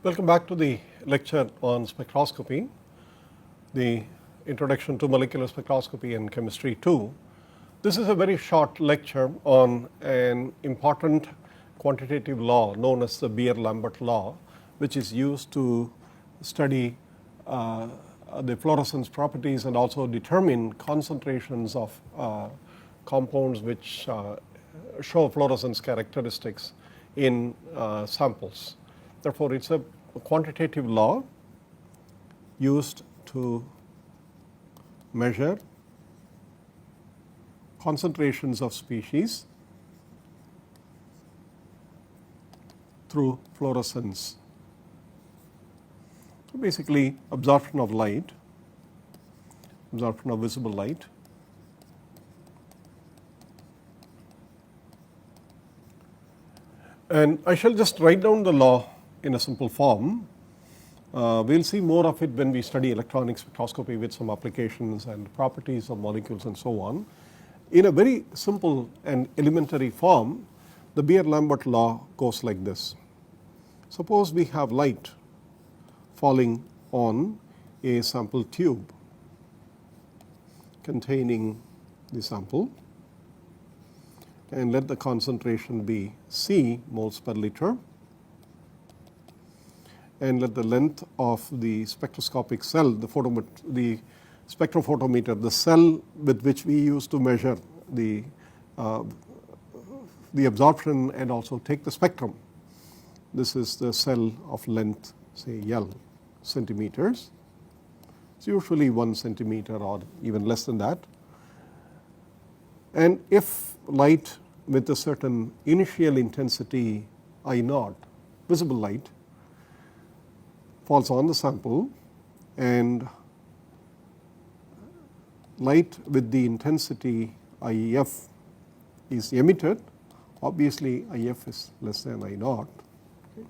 Welcome back to the lecture on spectroscopy, the introduction to molecular spectroscopy and chemistry 2. This is a very short lecture on an important quantitative law known as the Beer-Lambert law, which is used to study the fluorescence properties and also determine concentrations of compounds which show fluorescence characteristics in samples. Therefore, it is a quantitative law used to measure concentrations of species through fluorescence. So, basically absorption of light, absorption of visible light, and I shall just write down the law in a simple form. We will see more of it when we study electronic spectroscopy with some applications and properties of molecules and so on. In a very simple and elementary form, the Beer-Lambert law goes like this. Suppose we have light falling on a sample tube containing the sample, and let the concentration be C moles per liter, and let the length of the spectroscopic cell, the spectrophotometer, the cell with which we use to measure the absorption and also take the spectrum. This is the cell of length, say L centimeters. It's usually 1 centimeter or even less than that. And if light with a certain initial intensity I0, visible light, falls on the sample and light with the intensity IF is emitted, obviously IF is less than I0. Okay.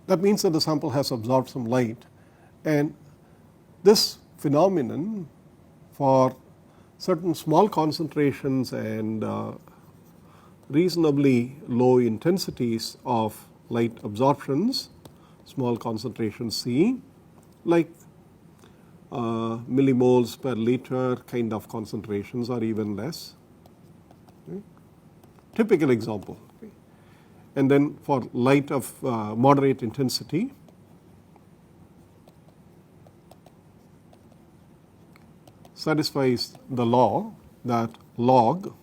That means that the sample has absorbed some light, and this phenomenon for certain small concentrations and reasonably low intensities of light absorptions, small concentration C, like millimoles per liter kind of concentrations or even less. Okay. Typical example. Okay. And then for light of moderate intensity, satisfies the law that log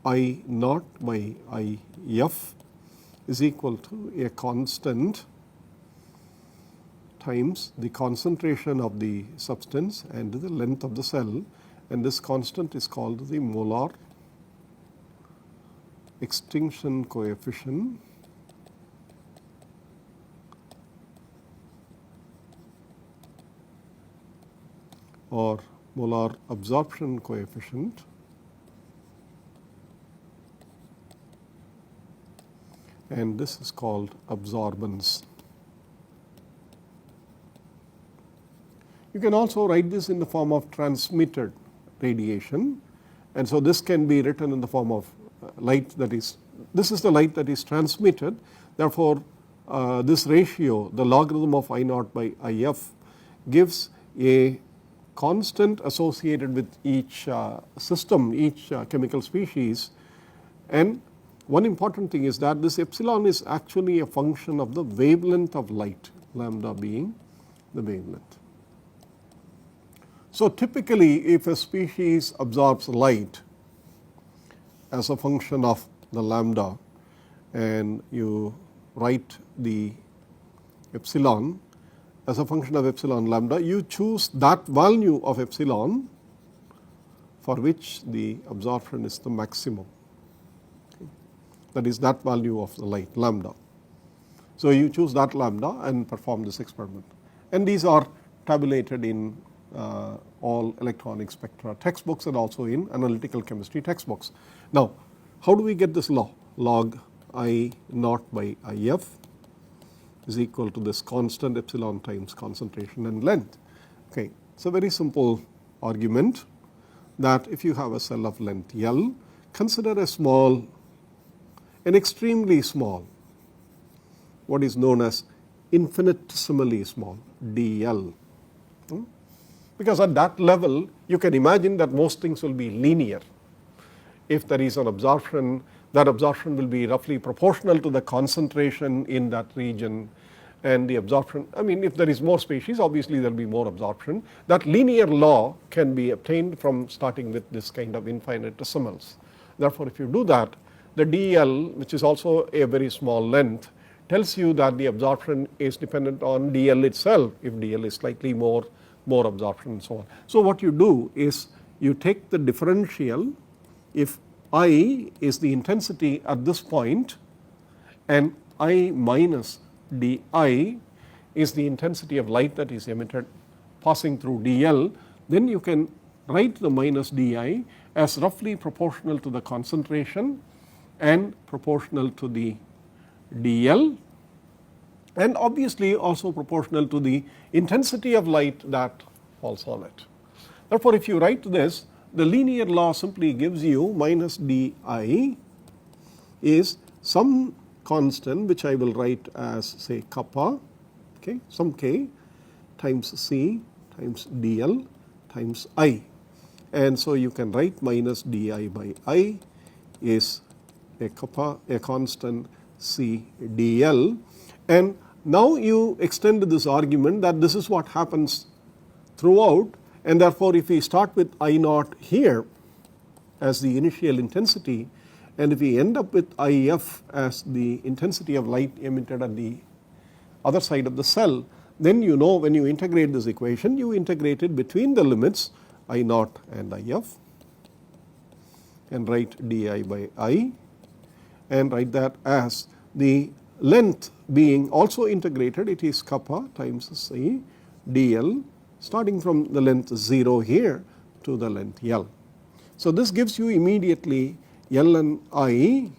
I0 by IF is equal to a constant times the concentration of the substance and the length of the cell, and this constant is called the molar extinction coefficient or molar absorption coefficient, and this is called absorbance. You can also write this in the form of transmitted radiation, and so this can be written in the form of light that is, this is the light that is transmitted. Therefore, this ratio, the logarithm of I0 by IF, gives a constant associated with each system, each chemical species. And one important thing is that this epsilon is actually a function of the wavelength of light, lambda being the wavelength. So, typically if a species absorbs light as a function of the lambda and you write the epsilon as a function of epsilon lambda, you choose that value of epsilon for which the absorption is the maximum. Okay. That is that value of the light, lambda. So, you choose that lambda and perform this experiment, and these are tabulated in all electronic spectra textbooks and also in analytical chemistry textbooks. Now, how do we get this law? Log I0 by IF is equal to this constant epsilon times concentration and length. Okay. It's a very simple argument that if you have a cell of length L, consider a small, an extremely small what is known as infinitesimally small, dl. Because at that level you can imagine that most things will be linear. If there is an absorption, that absorption will be roughly proportional to the concentration in that region, and the absorption, I mean if there is more species, obviously there will be more absorption. That linear law can be obtained from starting with this kind of infinitesimals. Therefore, if you do that, the dl, which is also a very small length, tells you that the absorption is dependent on dl itself. If dl is slightly more absorption and so on. So what you do is you take the differential. If I is the intensity at this point and I minus di is the intensity of light that is emitted passing through dl, then you can write the minus di as roughly proportional to the concentration and proportional to the dl, and obviously also proportional to the intensity of light that falls on it. Therefore, if you write this, the linear law simply gives you minus di is some constant which I will write as say kappa, okay, some k times c times dl times I, and so you can write minus di by I is a kappa, a constant c dl. And now you extend this argument that this is what happens throughout, and therefore if we start with I naught here as the initial intensity, and if we end up with IF as the intensity of light emitted at the other side of the cell, then you know when you integrate this equation, you integrate it between the limits I naught and IF, and write di by I, and write that as the length being also integrated, it is kappa times c dl, starting from the length 0 here to the length L. So this gives you immediately ln I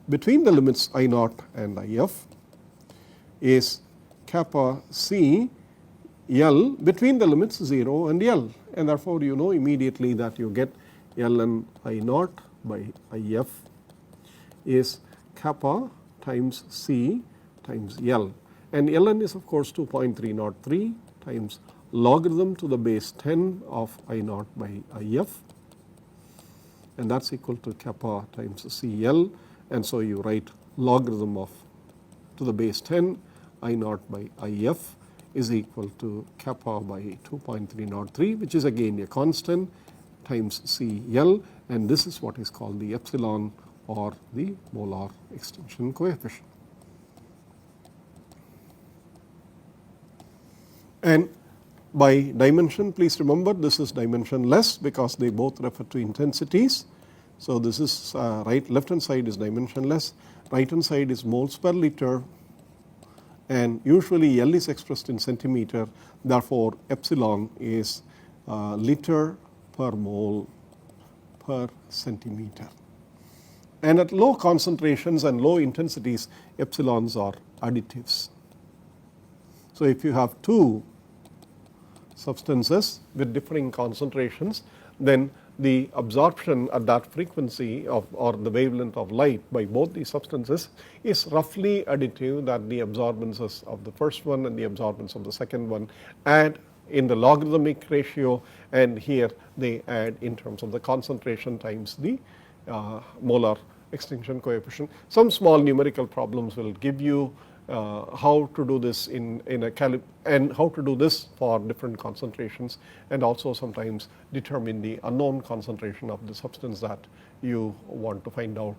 between the limits I naught and IF is kappa c L between the limits 0 and L, and therefore you know immediately that you get ln I naught by IF is kappa times c times L, and ln is of course 2.303 times logarithm to the base 10 of I naught by IF, and that is equal to kappa times CL, and so you write logarithm of to the base 10 I naught by IF is equal to kappa by 2.303, which is again a constant, times CL, and this is what is called the epsilon or the molar extinction coefficient. And by dimension, please remember this is dimensionless because they both refer to intensities. So this is left hand side is dimensionless, right hand side is moles per liter, and usually L is expressed in centimeter, therefore epsilon is liter per mole per centimeter. And at low concentrations and low intensities, epsilons are additives. So if you have two substances with differing concentrations, then the absorption at that frequency of or the wavelength of light by both these substances is roughly additive, that the absorbances of the first one and the absorbance of the second one add in the logarithmic ratio, and here they add in terms of the concentration times the molar extinction coefficient. Some small numerical problems will give you how to do this in a and how to do this for different concentrations, and also sometimes determine the unknown concentration of the substance that you want to find out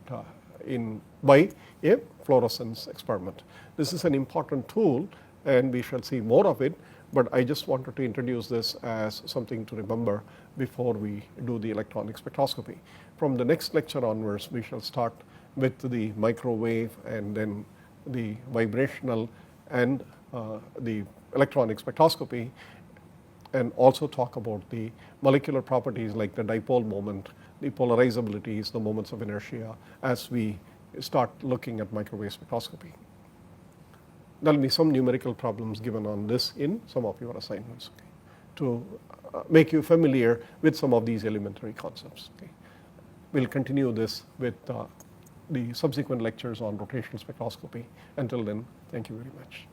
by a fluorescence experiment. This is an important tool and we shall see more of it, but I just wanted to introduce this as something to remember before we do the electronic spectroscopy. From the next lecture onwards, we shall start with the microwave and then the vibrational and the electronic spectroscopy, and also talk about the molecular properties like the dipole moment, the polarizabilities, the moments of inertia, as we start looking at microwave spectroscopy. There will be some numerical problems given on this in some of your assignments, okay, to make you familiar with some of these elementary concepts. Okay. We will continue this with the subsequent lectures on rotational spectroscopy. Until then, thank you very much.